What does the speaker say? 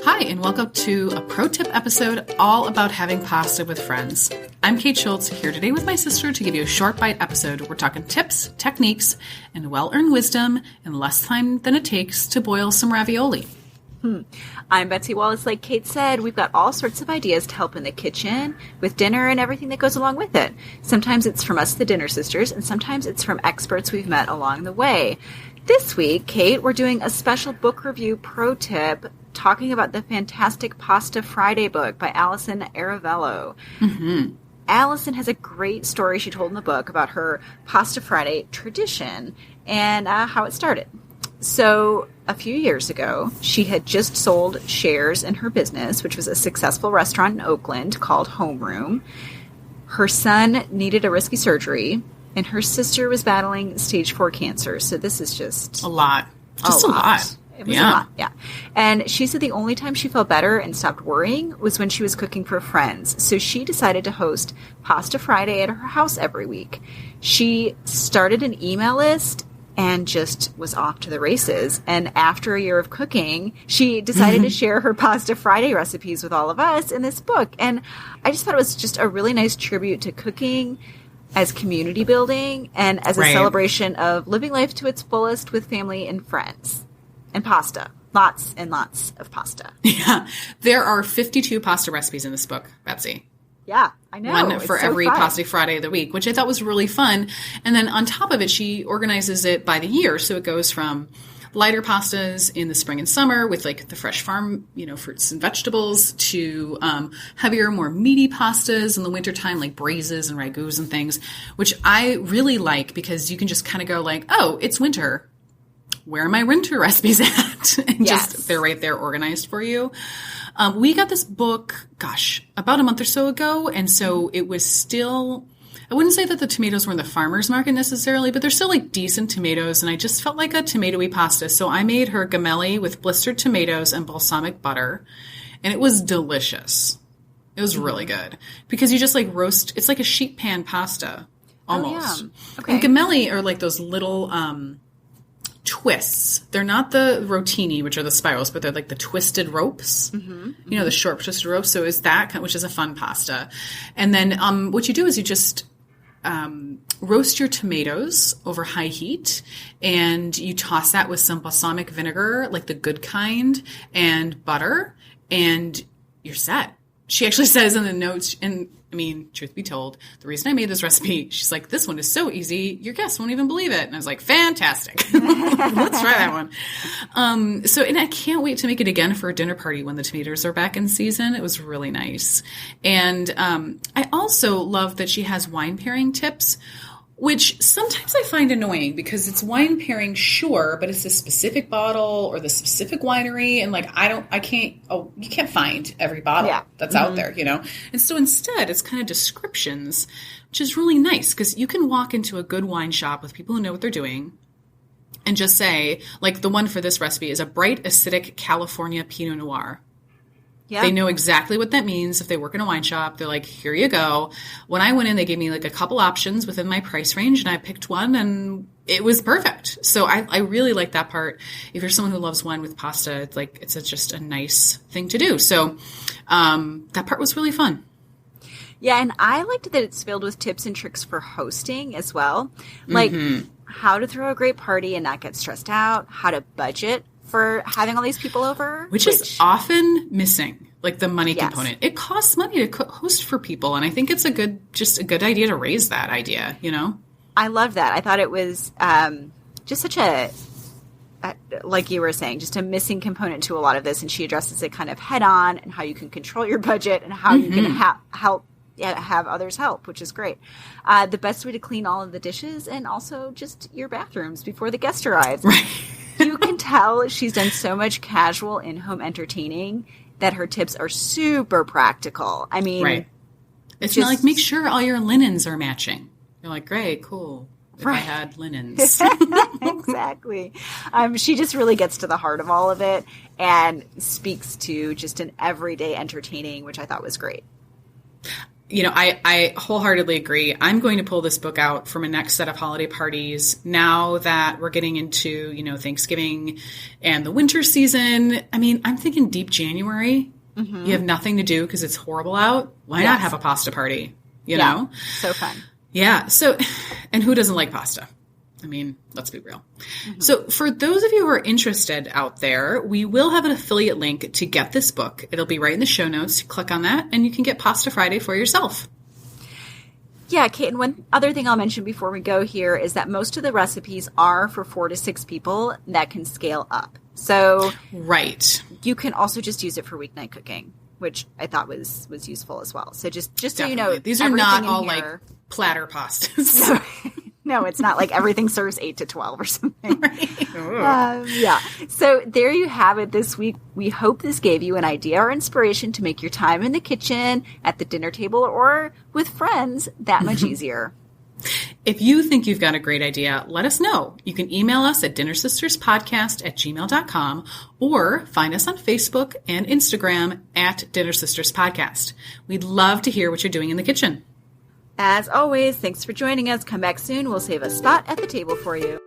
Hi, and welcome to a pro tip episode all about having pasta with friends. I'm Kate Schultz, here today with my sister to give you a short bite episode. We're talking tips, techniques, and well-earned wisdom in less time than it takes to boil some ravioli. I'm Betsy Wallace. Like Kate said, we've got all sorts of ideas to help in the kitchen, with dinner, and everything that goes along with it. Sometimes it's from us, the Dinner Sisters, and sometimes it's from experts we've met along the way. This week, Kate, we're doing a special book review pro tip talking about the fantastic Pasta Friday book by Allison Aravello. Allison has a great story she told in the book about her Pasta Friday tradition and how it started. So a few years ago, she had just sold shares in her business, which was a successful restaurant in Oakland called Homeroom. Her son needed a risky surgery, and her sister was battling stage 4 cancer. So this is just a lot. Just a lot. It was a lot, yeah. And she said the only time she felt better and stopped worrying was when she was cooking for friends. So she decided to host Pasta Friday at her house every week. She started an email list and just was off to the races. And after a year of cooking, she decided to share her Pasta Friday recipes with all of us in this book. And I just thought it was just a really nice tribute to cooking as community building and as a celebration of living life to its fullest with family and friends. And pasta. Lots and lots of pasta. Yeah. There are 52 pasta recipes in this book, Betsy. Yeah, I know. One for every Pasta Friday of the week, which I thought was really fun. And then on top of it, she organizes it by the year. So it goes from lighter pastas in the spring and summer with like the fresh farm, fruits and vegetables to heavier, more meaty pastas in the wintertime, like braises and ragouts and things, which I really like because you can just kind of go like, oh, it's winter. Where are my winter recipes at? And just they're right there organized for you. We got this book, about a month or so ago. And so it was still, I wouldn't say that the tomatoes were in the farmer's market necessarily, but they're still like decent tomatoes. And I just felt like a tomatoey pasta. So I made her Gamellia with blistered tomatoes and balsamic butter. And it was delicious. It was really good because you just like roast, it's like a sheet pan pasta almost. Oh, yeah. Okay. And Gamellia are like those little, twists. They're not the rotini, which are the spirals, but they're like the twisted ropes. The short twisted ropes. So is that which is a fun pasta. And then what you do is you just roast your tomatoes over high heat, and you toss that with some balsamic vinegar, like the good kind, and butter, and you're set. She actually says in the notes, and I mean, truth be told, the reason I made this recipe, she's like, this one is so easy, your guests won't even believe it. And I was like, fantastic. Let's try that one. And I can't wait to make it again for a dinner party when the tomatoes are back in season. It was really nice. And I also love that she has wine pairing tips, which sometimes I find annoying because it's wine pairing, sure, but it's a specific bottle or the specific winery. And like, you can't find every bottle that's out there, And so instead it's kind of descriptions, which is really nice because you can walk into a good wine shop with people who know what they're doing and just say, like the one for this recipe is a bright, acidic California Pinot Noir. Yeah. They know exactly what that means. If they work in a wine shop, they're like, here you go. When I went in, they gave me like a couple options within my price range, and I picked one, and it was perfect. So I really like that part. If you're someone who loves wine with pasta, it's just a nice thing to do. So that part was really fun. Yeah, and I liked that it's filled with tips and tricks for hosting as well. Like how to throw a great party and not get stressed out, how to budget for having all these people over. Which is often missing, like the money component. It costs money to host for people, and I think it's a good idea to raise that idea, I love that. I thought it was just such like you were saying, just a missing component to a lot of this, and she addresses it kind of head on and how you can control your budget and how you can have others help, which is great. The best way to clean all of the dishes and also just your bathrooms before the guest arrives. Right. You can tell she's done so much casual in-home entertaining that her tips are super practical. I mean, it's not like make sure all your linens are matching. You're like, great, cool. If I had linens. Exactly. She just really gets to the heart of all of it and speaks to just an everyday entertaining, which I thought was great. I wholeheartedly agree. I'm going to pull this book out for my next set of holiday parties now that we're getting into, Thanksgiving and the winter season. I mean, I'm thinking deep January. Mm-hmm. You have nothing to do because it's horrible out. Why not have a pasta party? You know? So fun. Yeah. So, and who doesn't like pasta? I mean, let's be real. Mm-hmm. So for those of you who are interested out there, we will have an affiliate link to get this book. It'll be right in the show notes. Click on that and you can get Pasta Friday for yourself. Yeah, Kate, and one other thing I'll mention before we go here is that most of the recipes are for 4 to 6 people that can scale up. So right. You can also just use it for weeknight cooking, which I thought was useful as well. So just so you know, these are not all like platter pastas. No, it's not like everything serves 8 to 12 or something. Yeah. So there you have it this week. We hope this gave you an idea or inspiration to make your time in the kitchen, at the dinner table, or with friends that much easier. If you think you've got a great idea, let us know. You can email us at dinnersisterspodcast@gmail.com or find us on Facebook and Instagram at Dinner Sisters Podcast. We'd love to hear what you're doing in the kitchen. As always, thanks for joining us. Come back soon. We'll save a spot at the table for you.